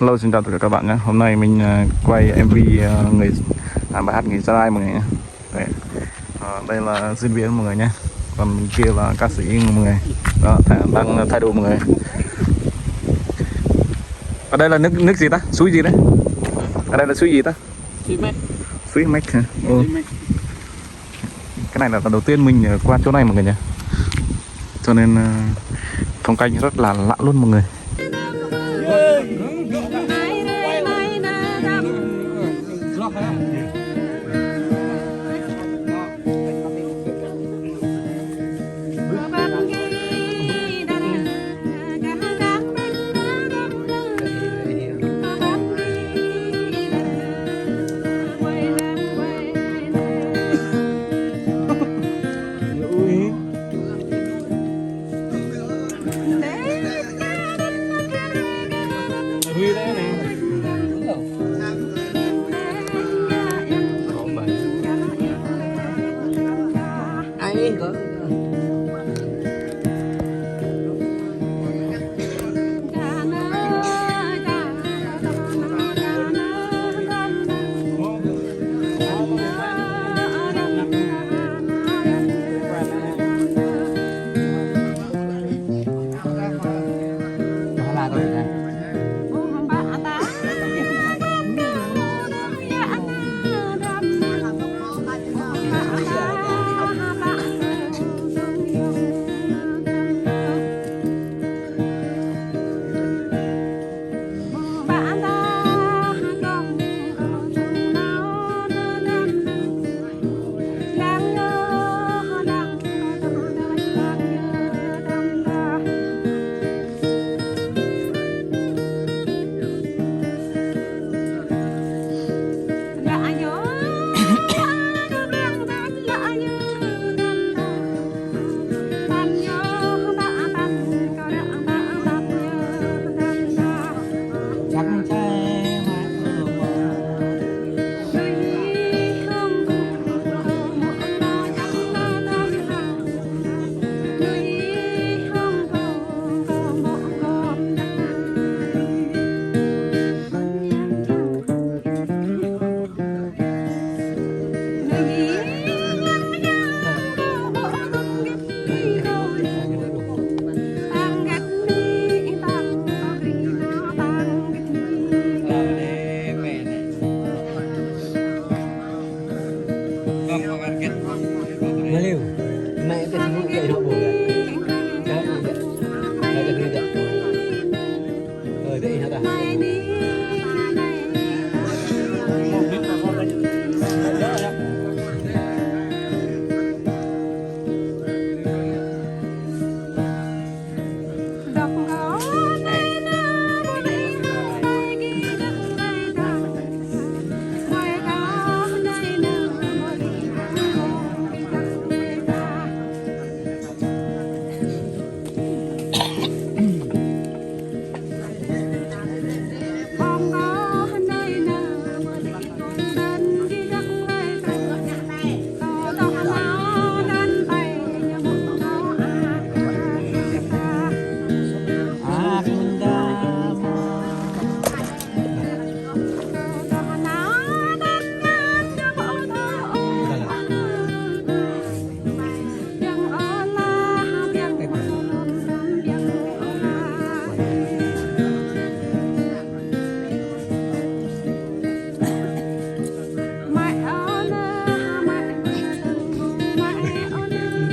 Hello, xin chào tất cả các bạn nhé. Hôm nay mình quay MV bài hát Người Gia Lai mọi người nhé. Đây là diễn viên mọi người nhé. Còn bên kia là ca sĩ mọi người. Đó, đang thay đồ mọi người. Ở đây là nước gì ta? Suối gì đấy? Ở đây là suối gì ta? Suối Mech hả? Ừ. Cái này là lần đầu tiên mình qua chỗ này mọi người nhé. Cho nên phong cảnh rất là lạ luôn mọi người.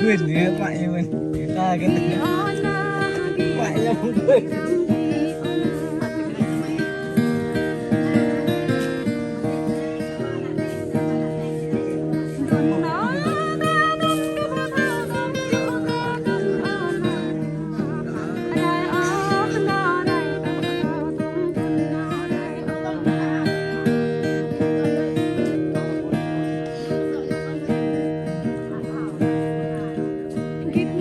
Quên người bạn mình người ta cái này bạn nhau không quên. Give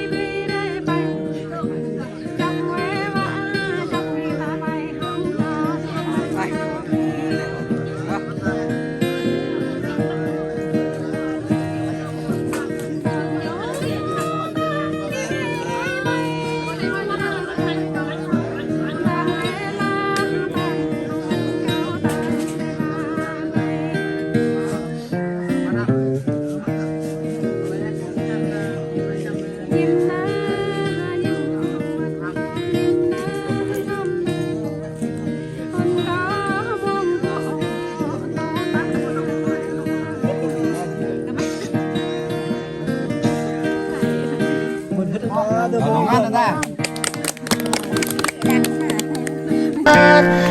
me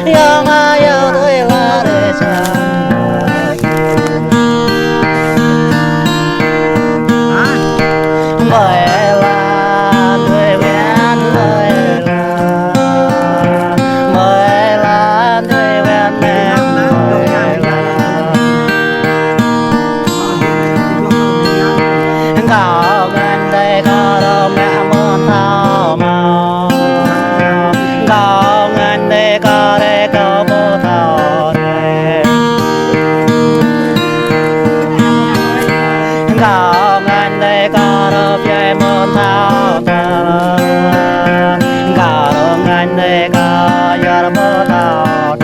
yang ayo tôi là để chẳng bởi là người quen bởi là người quen em có gần đây có đâu mẹ muốn thao màu có gần đây có đây có bố thao đây có gần đây có đâu chơi muốn thao thao có đâu gần đây có giờ bố thao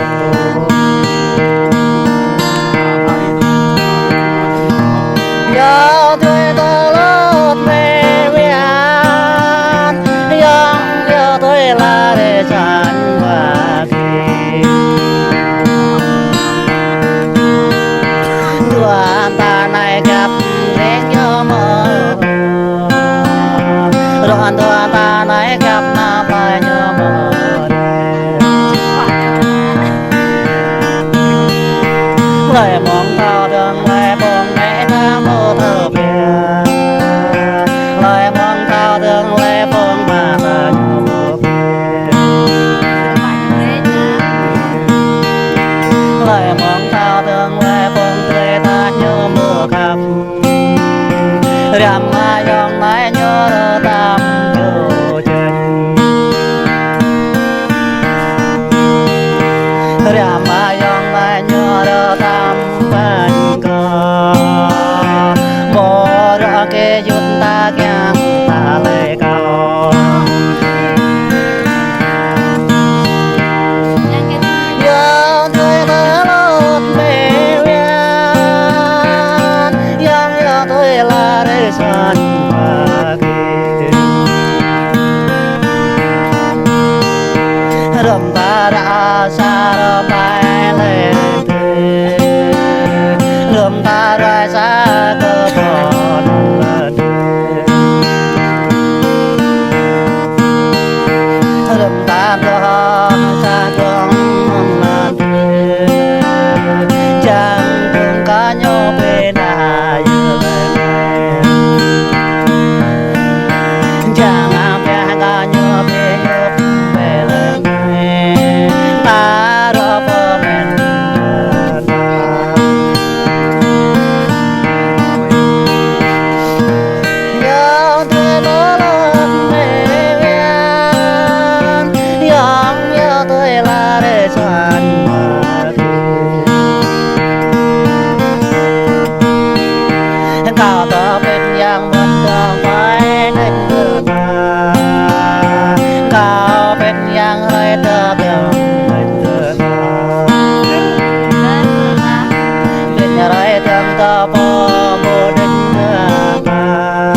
giờ tôi lót về miền giờ tôi là để chẳng và khi đoàn ta này gặp đến nhớ mơ đoàn ta này gặp nam lại nhớ mơ lời mong thao đường lời buồn mẹ ta mơ thơ biển lời mong thao đường lời buồn mà ta nhớ mơ lời mong thao đường lời buồn tươi ta nhớ mưa khắp rằm ai dòng mãi nhớ đỡ tâm dù chân rằm ai dòng mãi nhớ đỡ tâm bên cờ mùa ra kia chút ta kẹn ta lệ cao giờ tôi đã lót về giờ tôi là để xuân và kỳ rầm ta đã xa rầm bay lên rầm ta ra xa cơ còn rầm ta ra xa con chẳng cùng cả nhau bên ai chẳng ai cả nhau bên lên ta ra bờ bên giờ tôi lót về miền giờ tôi là để xuân cao tơ bên giang bên đường phải đến đường mà cao bên giang hơi tơ đường bên đường bên nhà rơi đường tơ bồ đến đường mà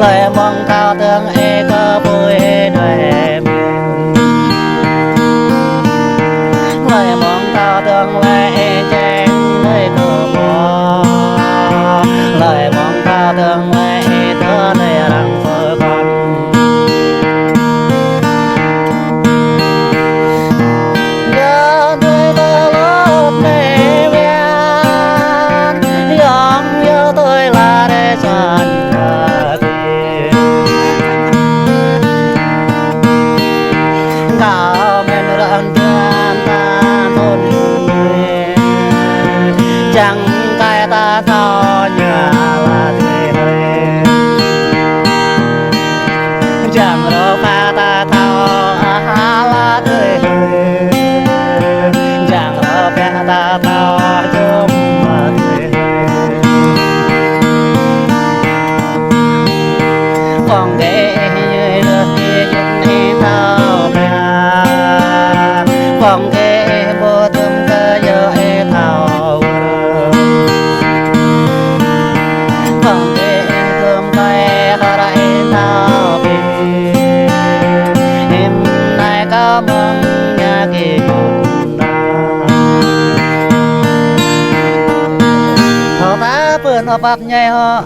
lời mong cao đường e cơ bùi đời lời mong cao đường lệ chén nơi cơ bò lời mong cao đường lệ tơ lệ rằng phơi con giờ tôi lót về miền giờ tôi là để xuân và kỳ cao men rạng tan ta thôn chẳng cái ta thao nhà là thế chẳng đâu mà ta thao là thế chẳng đâu mà ta thao chung mà thế còn ghé như được kia chúng đi thao mẹ còn ghé vô thơm cơ giờ e thao còn ghé thơm tay ta đã e thao em nay có mong nhà kia chút thọ ta bươn họ bắp nhai họ